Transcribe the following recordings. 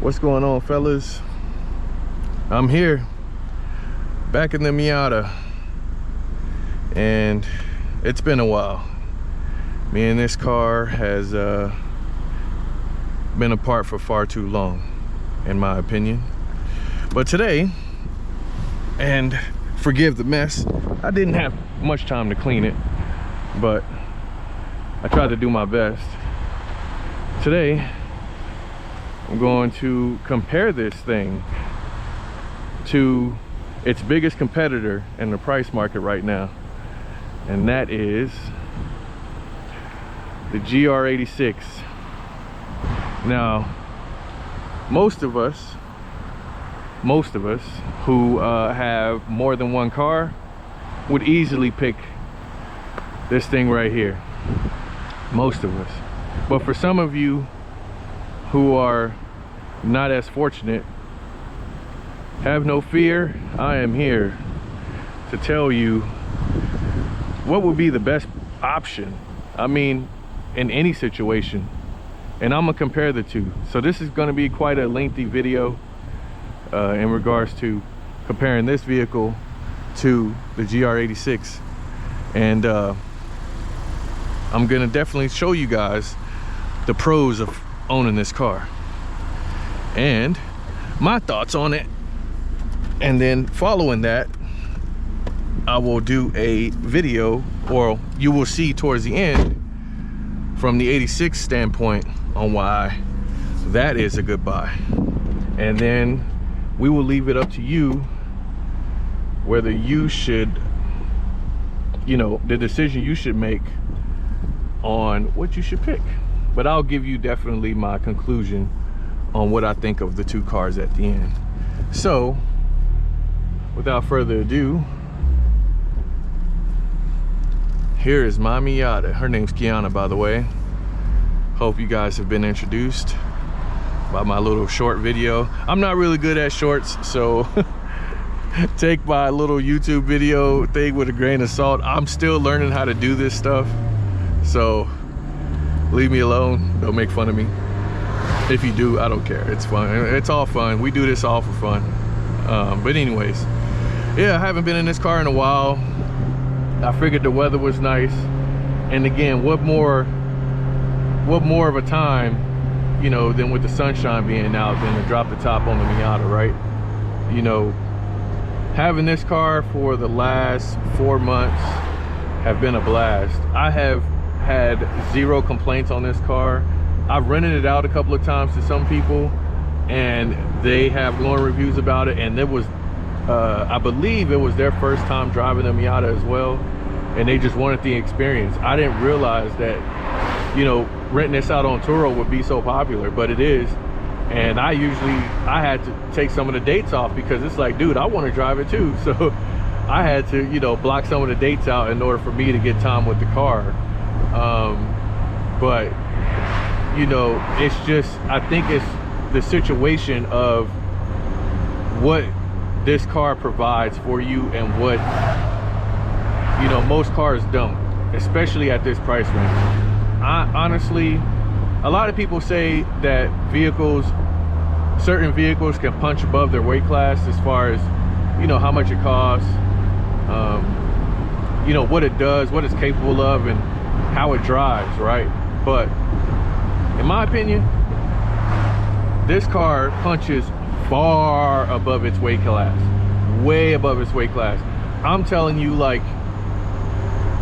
What's going on, fellas? I'm here back in the Miata, and it's been a while. Me and this car has been apart for far too long, in my opinion. But today, and forgive the mess, I didn't have much time to clean it, but I tried to do my best. Today I'm going to compare this thing to its biggest competitor in the price market right now, and that is the GR86. Now, most of us who have more than one car would easily pick this thing right here. Most of us. But for some of you who are not as fortunate, have no fear. I am here to tell you what would be the best option, I mean, in any situation, and I'm gonna compare the two. So this is going to be quite a lengthy video in regards to comparing this vehicle to the GR86, and I'm gonna definitely show you guys the pros of owning this car and my thoughts on it. And then following that, I will do a video, or you will see towards the end, from the 86 standpoint on why that is a good buy. And then we will leave it up to you whether you should, you know, the decision you should make on what you should pick. But I'll give you definitely my conclusion on what I think of the two cars at the end. So without further ado, here is my Miata. Her name's Kiana, by the way. Hope you guys have been introduced by my little short video. I'm not really good at shorts, so take my little YouTube video thing with a grain of salt. I'm still learning how to do this stuff, so leave me alone. Don't make fun of me. If you do, I don't care. It's fun. It's all fun. We do this all for fun. But anyways, yeah, I haven't been in this car in a while. I figured the weather was nice, and again, what more of a time, you know, than with the sunshine being out than to drop the top on the Miata, right? You know, having this car for the last 4 months have been a blast. I have had zero complaints on this car. I've rented it out a couple of times to some people, and they have glowing reviews about it, and it was I believe it was their first time driving the Miata as well, and they just wanted the experience. I didn't realize that, you know, renting this out on Turo would be so popular, but it is. And I had to take some of the dates off because it's like, dude, I want to drive it too. So I had to, you know, block some of the dates out in order for me to get time with the car. But you know, it's just, I think it's the situation of what this car provides for you and what, you know, most cars don't, especially at this price range. I honestly, a lot of people say that certain vehicles can punch above their weight class as far as, you know, how much it costs, you know, what it does, what it's capable of, and how it drives, right? But in my opinion, this car punches far above its weight class, way above its weight class. I'm telling you, like,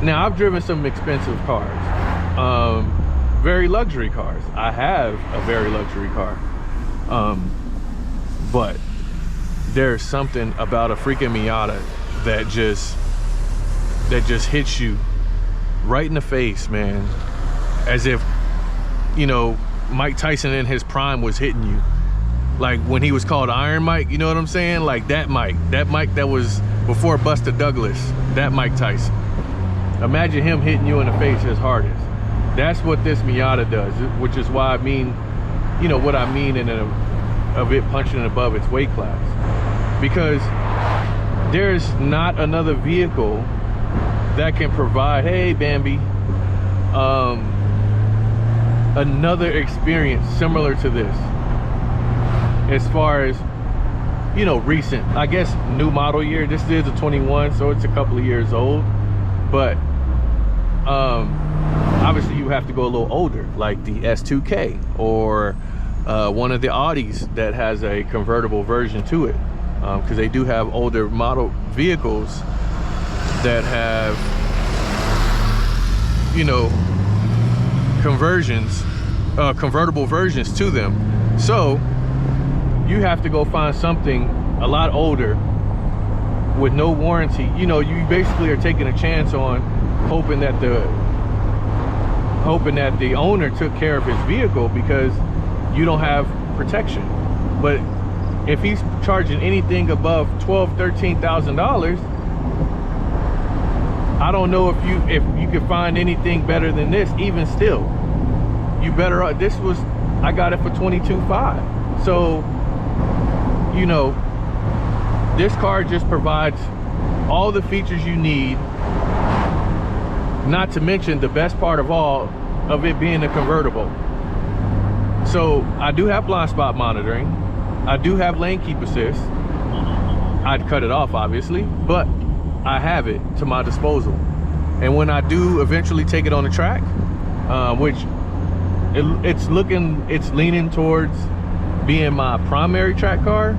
now I've driven some expensive cars, very luxury cars. I have a very luxury car, but there's something about a freaking Miata that just hits you right in the face, man, as if, you know, Mike Tyson in his prime was hitting you, like when he was called Iron Mike, you know what I'm saying? Like that Mike that was before Buster Douglas, that Mike Tyson. Imagine him hitting you in the face his hardest. That's what this Miata does, which is why I mean, you know, what I mean of it punching above its weight class, because there's not another vehicle that can provide, hey Bambi, another experience similar to this. as far as, you know, recent, I guess, new model year. This is a 21, so it's a couple of years old. But obviously you have to go a little older, like the S2K or one of the Audis that has a convertible version to it, because they do have older model vehicles that have, you know, convertible versions to them. So you have to go find something a lot older with no warranty. You know, you basically are taking a chance on hoping that the owner took care of his vehicle, because you don't have protection. But if he's charging anything above $12,000–$13,000, I don't know if you could find anything better than this. Even still, you better, I got it for $22,500. So, you know, this car just provides all the features you need, not to mention the best part of all of it being a convertible. So I do have blind spot monitoring, I do have lane keep assist. I'd cut it off obviously, but I have it to my disposal. And when I do eventually take it on the track, which it's leaning towards being my primary track car,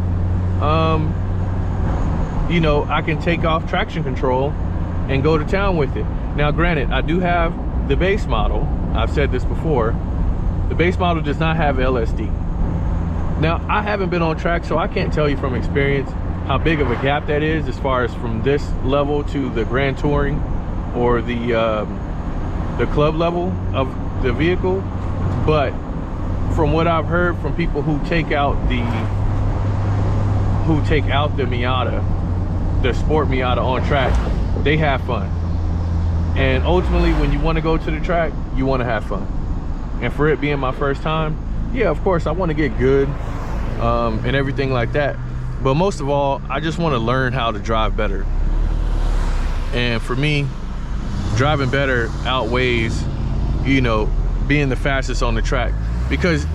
you know, I can take off traction control and go to town with it. Now granted, I do have the base model. I've said this before, the base model does not have LSD. Now I haven't been on track, so I can't tell you from experience how big of a gap that is, as far as from this level to the Grand Touring or the club level of the vehicle. But from what I've heard from people who take out the Miata, the sport Miata on track, they have fun. And ultimately, when you want to go to the track, you want to have fun. And for it being my first time, yeah, of course I want to get good and everything like that. But most of all, I just want to learn how to drive better. And for me, driving better outweighs, you know, being the fastest on the track. Because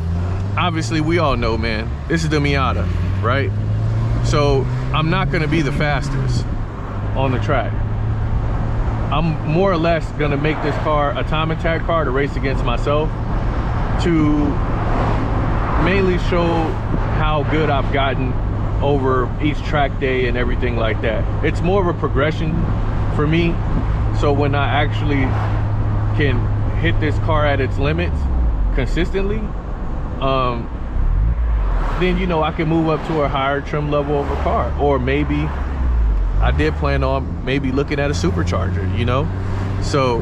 obviously we all know, man, this is the Miata, right? So I'm not going to be the fastest on the track. I'm more or less going to make this car a time attack car to race against myself, to mainly show how good I've gotten over each track day and everything like that. It's more of a progression for me. So when I actually can hit this car at its limits consistently, then, you know, I can move up to a higher trim level of a car. Or maybe I did plan on maybe looking at a supercharger, you know? So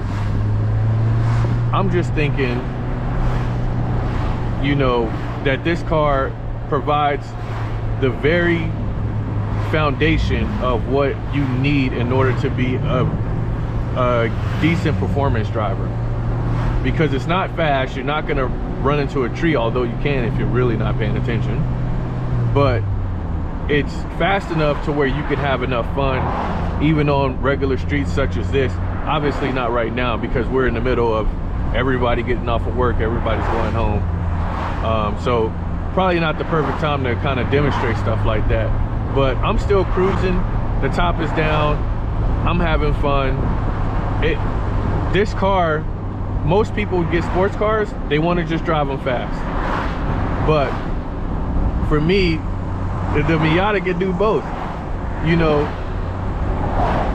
I'm just thinking, you know, that this car provides the very foundation of what you need in order to be a decent performance driver. Because it's not fast, you're not gonna run into a tree, although you can if you're really not paying attention. But it's fast enough to where you can have enough fun, even on regular streets such as this. Obviously not right now, because we're in the middle of everybody getting off of work, everybody's going home. So probably not the perfect time to kind of demonstrate stuff like that. But I'm still cruising, the top is down, I'm having fun. This car, most people get sports cars, they want to just drive them fast. But for me, the Miata can do both. You know,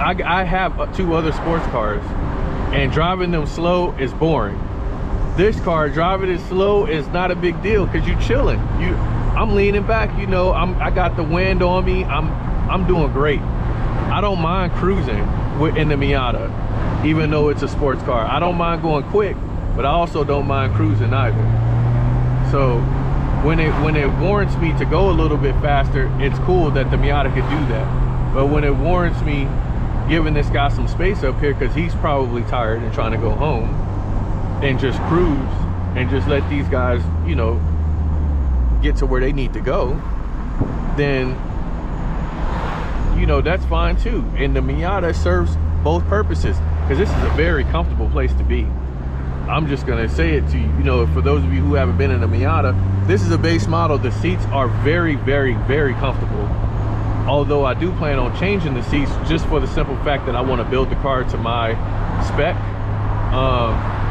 I have 2 other sports cars, and driving them slow is boring. This car, driving it slow is not a big deal, because you're chilling. I'm leaning back, you know, I got the wind on me, I'm doing great. I don't mind cruising in the Miata, even though it's a sports car. I don't mind going quick, but I also don't mind cruising either. So when it warrants me to go a little bit faster, it's cool that the Miata could do that. But when it warrants me giving this guy some space up here, because he's probably tired and trying to go home, and just cruise and just let these guys, you know, get to where they need to go, then, you know, that's fine too. And the Miata serves both purposes, because this is a very comfortable place to be. I'm just gonna say it to you, you know, for those of you who haven't been in a Miata, this is a base model. The seats are very, very, very comfortable. Although I do plan on changing the seats just for the simple fact that I want to build the car to my spec.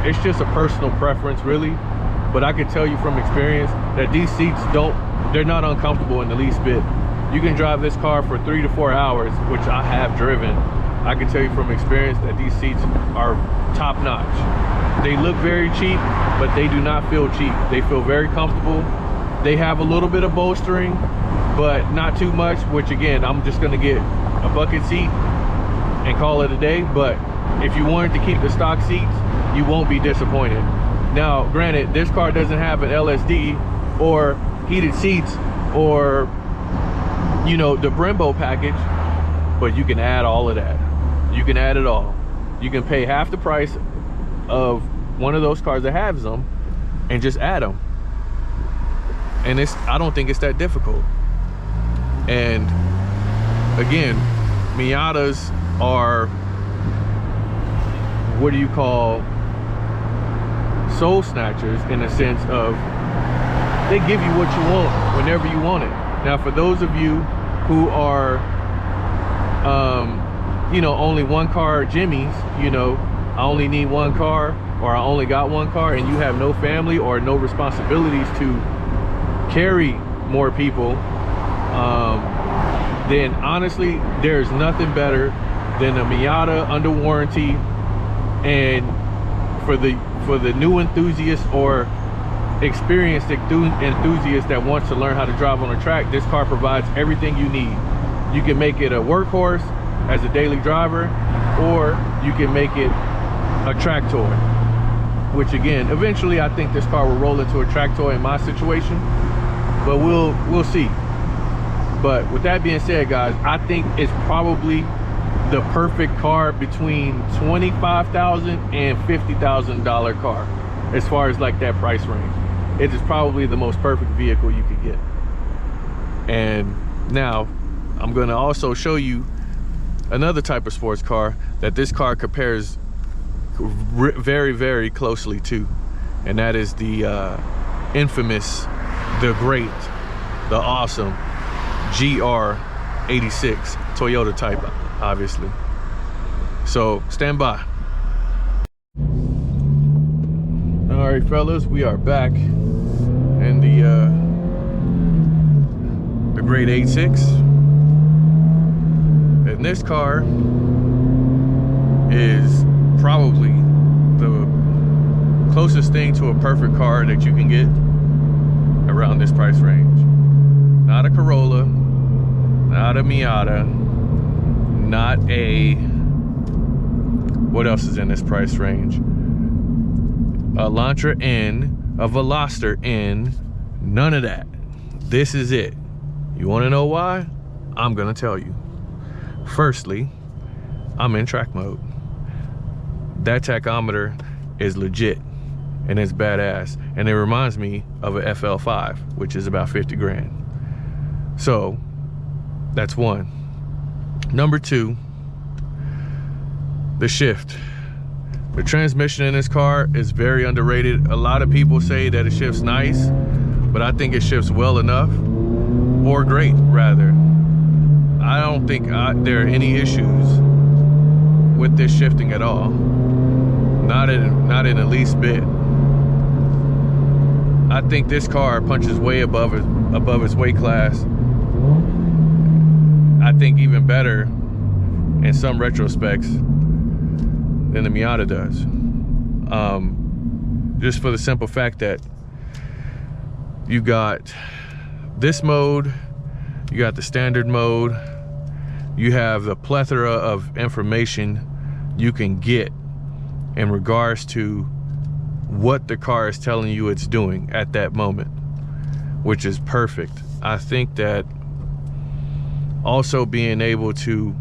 It's just a personal preference, really. But I can tell you from experience that these seats they're not uncomfortable in the least bit. You can drive this car for 3 to 4 hours, which I have driven. I can tell you from experience that these seats are top notch. They look very cheap, but they do not feel cheap. They feel very comfortable. They have a little bit of bolstering, but not too much, which again, I'm just gonna get a bucket seat and call it a day. But if you wanted to keep the stock seats, you won't be disappointed. Now, granted, this car doesn't have an LSD or heated seats or, you know, the Brembo package, but you can add all of that. You can add it all. You can pay half the price of one of those cars that has them and just add them. And I don't think it's that difficult. And again, Miatas are, what do you call, soul snatchers, in the sense of they give you what you want whenever you want it. Now, for those of you who are you know, only one car Jimmys, you know, I only need one car, or I only got one car, and you have no family or no responsibilities to carry more people, then honestly, there's nothing better than a Miata under warranty. And for the new enthusiast or experienced enthusiast that wants to learn how to drive on a track, this car provides everything you need. You can make it a workhorse as a daily driver, or you can make it a track toy, which again, eventually I think this car will roll into a track toy in my situation, but we'll see. But with that being said, guys, I think it's probably the perfect car between $25,000 and $50,000 car, as far as like that price range. It is probably the most perfect vehicle you could get. And now I'm going to also show you another type of sports car that this car compares very, very closely to, and that is the infamous, the great, the awesome GR86 Toyota Type, obviously. So stand by. All right, fellas, we are back in the great 86. And this car is probably the closest thing to a perfect car that you can get around this price range. Not a Corolla, not a Miata, not a, what else is in this price range? A Elantra N, a Veloster N, none of that. This is it. You wanna know why? I'm gonna tell you. Firstly, I'm in track mode. That tachometer is legit and it's badass, and it reminds me of a FL5, which is about 50 grand. So that's one. Number two, the shift. The transmission in this car is very underrated. A lot of people say that it shifts nice, but I think it shifts well enough, or great rather. I don't think there are any issues with this shifting at all. Not in the least bit. I think this car punches way above its weight class. I think even better in some retrospects than the Miata does. Just for the simple fact that you got this mode, you got the standard mode, you have the plethora of information you can get in regards to what the car is telling you it's doing at that moment, which is perfect. I think that also being able to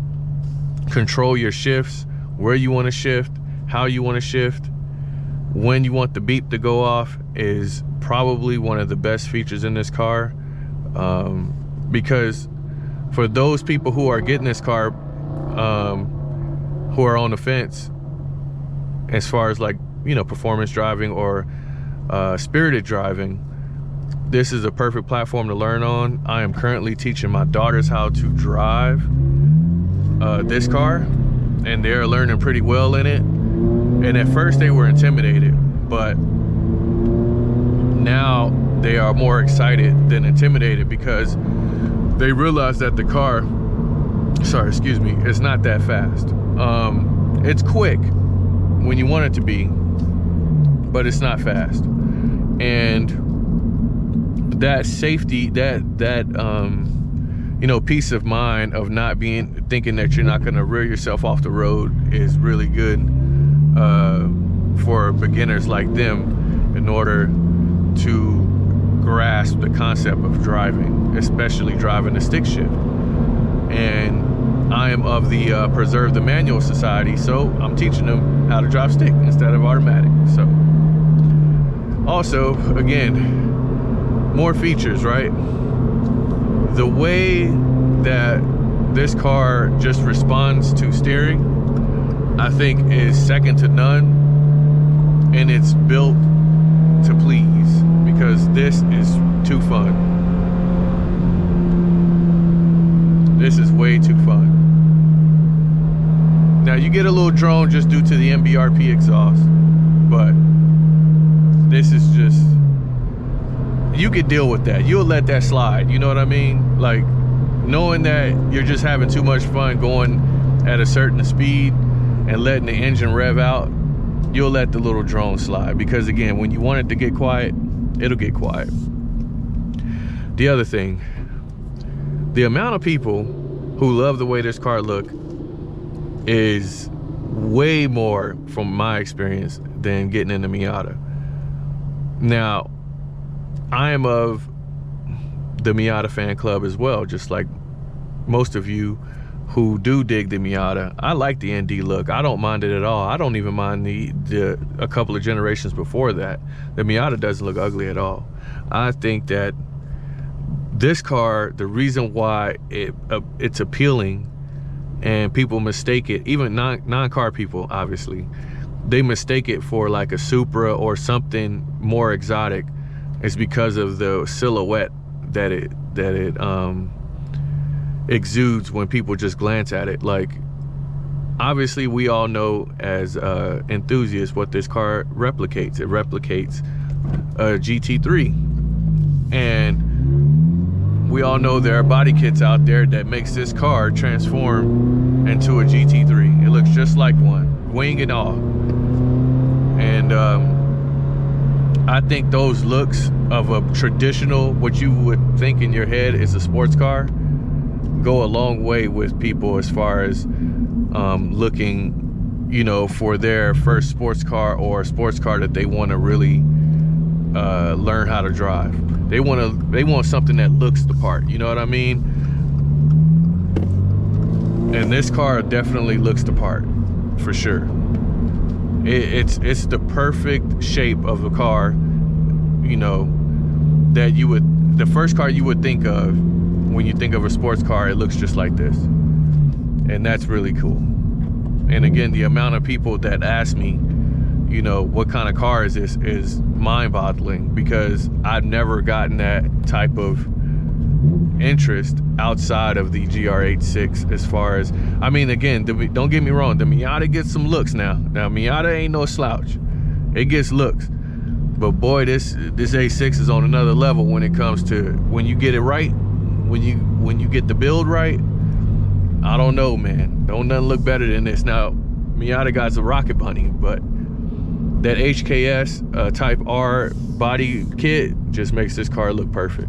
control your shifts, where you want to shift, how you want to shift, when you want the beep to go off, is probably one of the best features in this car. Because for those people who are getting this car, who are on the fence as far as like you know, performance driving or spirited driving, this is a perfect platform to learn on. I am currently teaching my daughters how to drive this car, and they're learning pretty well in it. And at first they were intimidated, but now they are more excited than intimidated, because they realize that the car, sorry, excuse me, it's not that fast. It's quick when you want it to be, but it's not fast. And that safety, that you know, peace of mind of not thinking that you're not going to rear yourself off the road is really good for beginners like them, in order to grasp the concept of driving, especially driving a stick shift. And I am of the Preserve the Manual Society, so I'm teaching them how to drive stick instead of automatic. So also, again, more features, right? The way that this car just responds to steering, I think, is second to none, and it's built to please, because this is too fun. This is way too fun. Now you get a little drone just due to the MBRP exhaust, but this is just, you could deal with that. You'll let that slide, you know what I mean? Like, knowing that you're just having too much fun going at a certain speed and letting the engine rev out, you'll let the little drone slide, because again, when you want it to get quiet, it'll get quiet. The other thing, the amount of people who love the way this car look is way more, from my experience, than getting in the Miata. Now, I am of the Miata fan club as well, just like most of you who do dig the Miata. I like the ND look. I don't mind it at all. I don't even mind the a couple of generations before that. The Miata doesn't look ugly at all. I think that this car, the reason why it's appealing and people mistake it, even non-car people, obviously, they mistake it for like a Supra or something more exotic, is because of the silhouette that it exudes when people just glance at it. Like, obviously we all know as enthusiasts what this car replicates. It replicates a GT3, and we all know there are body kits out there that makes this car transform into a GT3. It looks just like one, wing and all. And I think those looks of a traditional, what you would think in your head is a sports car, go a long way with people as far as looking, you know, for their first sports car, or a sports car that they want to really learn how to drive. They want something that looks the part, you know what I mean? And this car definitely looks the part, for sure. It's the perfect shape of a car, you know, that you would, the first car you would think of when you think of a sports car, it looks just like this. And that's really cool. And again, the amount of people that ask me, you know, what kind of car is this, is mind-boggling, because I've never gotten that type of interest outside of the GR86. As far as, I mean, again, don't get me wrong, the Miata gets some looks now. Now, Miata ain't no slouch. It gets looks. But boy, this A6 is on another level when it comes to, when you get it right, when you get the build right. I don't know, man. Don't nothing look better than this. Now, Miata got the Rocket Bunny, but that HKS Type R body kit just makes this car look perfect.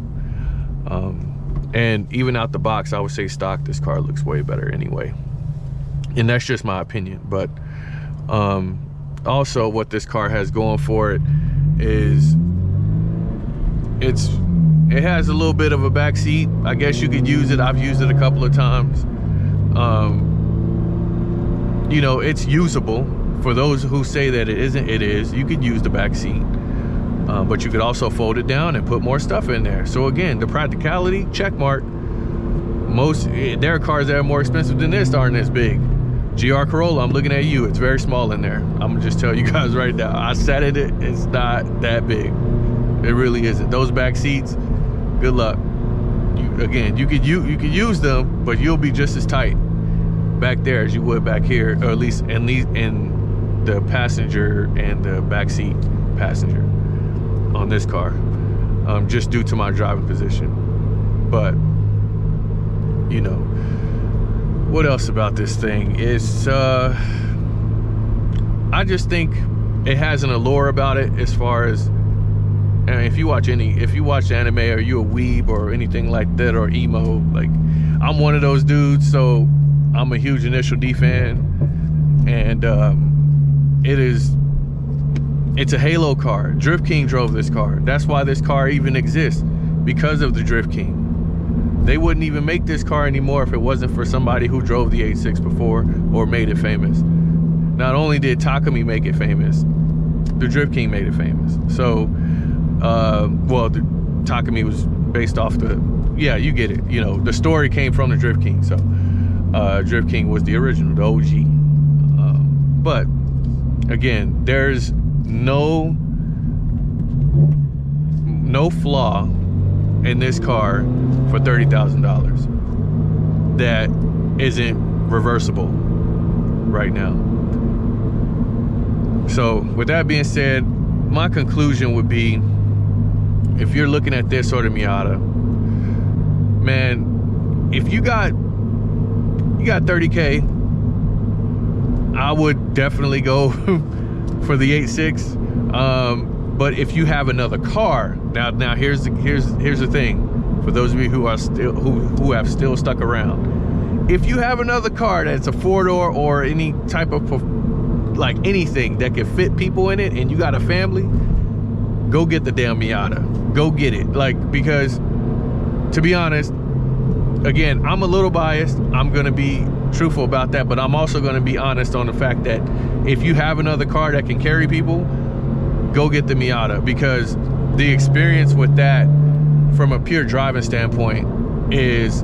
And even out the box, I would say stock, this car looks way better anyway. And that's just my opinion. But also what this car has going for it is it has a little bit of a back seat. I guess you could use it. I've used it a couple of times. You know, it's usable. For those who say that it isn't, it is. You could use the back seat, but you could also fold it down and put more stuff in there. So again, the practicality, check mark. There are cars that are more expensive than this aren't as big, GR Corolla, I'm looking at you. It's very small in there. I'm gonna just tell you guys right now. I sat in it. It's not that big. It really isn't. Those back seats, good luck. You could use them, but you'll be just as tight back there as you would back here, or at least in the passenger and the backseat passenger on this car, just due to my driving position. But you know, what else about this thing is I just think it has an allure about it, as far as, I mean, if you watch anime, or you a weeb or anything like that, or emo, like I'm one of those dudes, so I'm a huge Initial D fan, and it's a Halo car. Drift King drove this car. That's why this car even exists, because of the Drift King. They wouldn't even make this car anymore if it wasn't for somebody who drove the 86 before or made it famous. Not only did Takumi make it famous, the Drift King made it famous. So well, the Takumi was based off the, yeah, you get it, you know, the story came from the Drift King. So Drift King was the original, the OG. But again, there's no flaw in this car for $30,000 that isn't reversible right now. So with that being said, my conclusion would be, if you're looking at this sort of Miata, man, if you got 30K, I would definitely go for the 86. But if you have another car, now here's the thing, for those of you who are still who have still stuck around. If you have another car that's a 4-door or any type of, like, anything that can fit people in it, and you got a family, go get the damn Miata. Go get it. Like, because to be honest, again, I'm a little biased. I'm gonna be truthful about that, but I'm also gonna be honest on the fact that if you have another car that can carry people, go get the Miata, because the experience with that from a pure driving standpoint is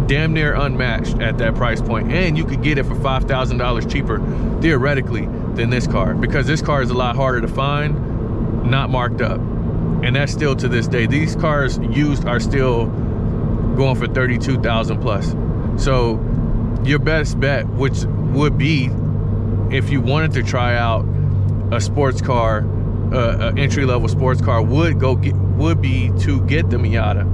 damn near unmatched at that price point. And you could get it for $5,000 cheaper theoretically than this car, because this car is a lot harder to find, not marked up. And that's still to this day. These cars used are still going for 32,000 plus. So your best bet, which would be, if you wanted to try out a sports car, an entry-level sports car, would be to get the Miata.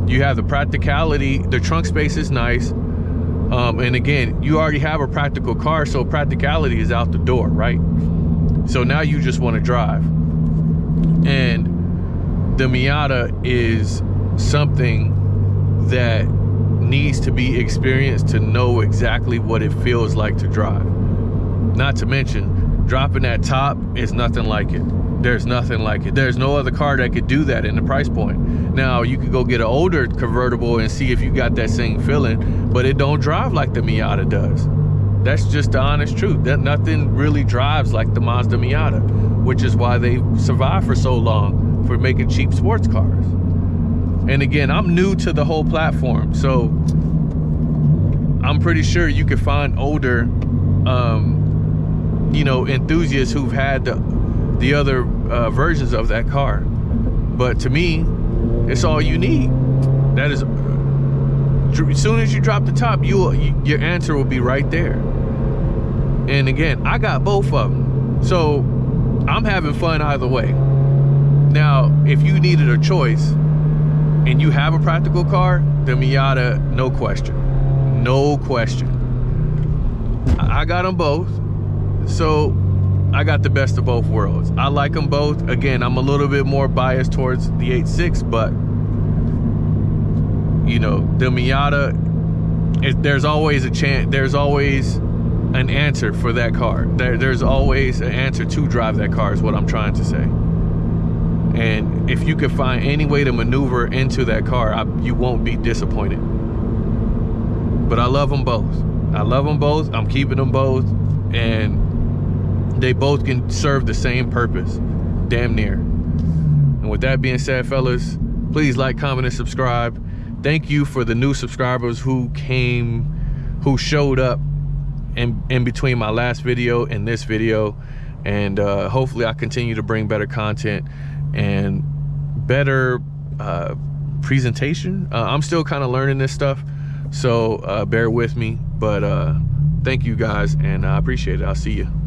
You have the practicality, the trunk space is nice, and again, you already have a practical car, so practicality is out the door, right? So now you just want to drive. And the Miata is something that needs to be experienced to know exactly what it feels like to drive. Not to mention, dropping that top is nothing like it. There's nothing like it. There's no other car that could do that in the price point. Now, you could go get an older convertible and see if you got that same feeling, but it don't drive like the Miata does. That's just the honest truth. That nothing really drives like the Mazda Miata, which is why they survived for so long, for making cheap sports cars. And again, I'm new to the whole platform, so I'm pretty sure you could find older you know, enthusiasts who've had the other versions of that car. But to me, it's all you need. That is, as soon as you drop the top, your answer will be right there. And again, I got both of them, so I'm having fun either way. Now, if you needed a choice and you have a practical car, the Miata, no question. No question. I got them both. So I got the best of both worlds. I like them both. Again, I'm a little bit more biased towards the 86, but you know, the Miata, there's always a chance, there's always an answer for that car. There's always an answer to drive that car, is what I'm trying to say. And if you could find any way to maneuver into that car, you won't be disappointed. But I love them both. I love them both. I'm keeping them both. And they both can serve the same purpose, damn near. And with that being said, fellas, please like, comment, and subscribe. Thank you for the new subscribers who showed up in between my last video and this video, and hopefully I continue to bring better content and better presentation. I'm still kind of learning this stuff, so bear with me, but thank you guys, and I appreciate it. I'll see you.